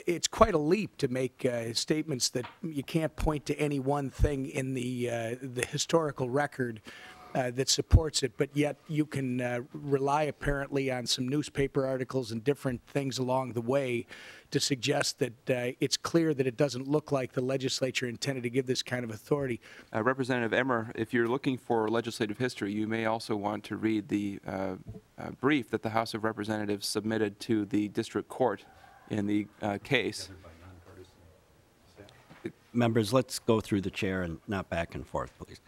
it's quite a leap to make statements that you can't point to any one thing in the historical record that supports it, but yet you can rely apparently on some newspaper articles and different things along the way to suggest that it's clear that it doesn't look like the legislature intended to give this kind of authority. Representative Emmer, if you're looking for legislative history, you may also want to read the brief that the House of Representatives submitted to the district court in the case. Members, let's go through the chair and not back and forth, please.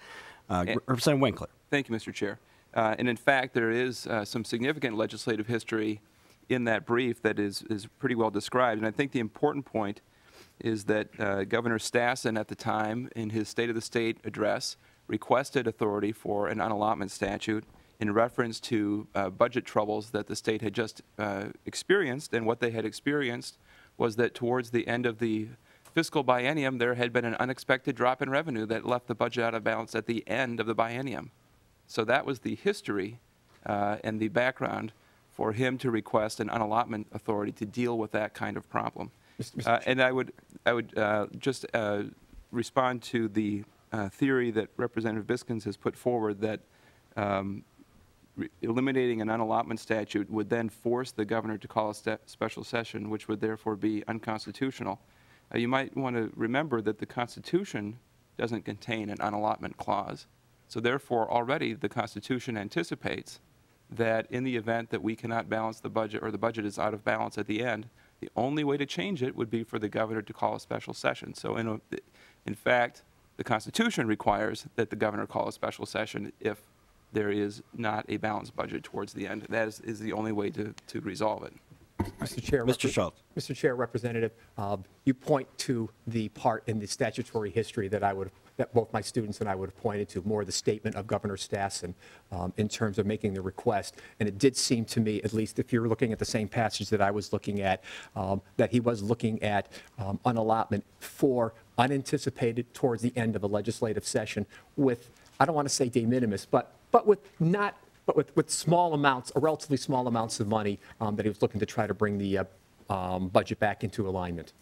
Representative Winkler. Thank you, Mr. Chair. And in fact, there is some significant legislative history in that brief that is pretty well described. And I think the important point is that Governor Stassen at the time, in his State of the State address, requested authority for an unallotment statute in reference to budget troubles that the state had just experienced. And what they had experienced was that towards the end of the fiscal biennium, there had been an unexpected drop in revenue that left the budget out of balance at the end of the biennium. So that was the history and the background for him to request an unallotment authority to deal with that kind of problem. And I would just respond to the theory that Representative Biskins has put forward that eliminating an unallotment statute would then force the governor to call a special session, which would therefore be unconstitutional. You might want to remember that the Constitution doesn't contain an unallotment clause. So therefore, already the Constitution anticipates that in the event that we cannot balance the budget or the budget is out of balance at the end, the only way to change it would be for the governor to call a special session. So in fact, the Constitution requires that the governor call a special session if there is not a balanced budget towards the end. That is the only way to resolve it. Mr. Chair, Mr. Schultz. Mr. Chair, Representative, you point to the part in the statutory history that both my students and I would have pointed to, more the statement of Governor Stassen in terms of making the request. And it did seem to me, at least if you're looking at the same passage that I was looking at, that he was looking at unallotment for unanticipated towards the end of a legislative session with, I don't want to say de minimis, but with small amounts, or relatively small amounts of money that he was looking to try to bring the budget back into alignment.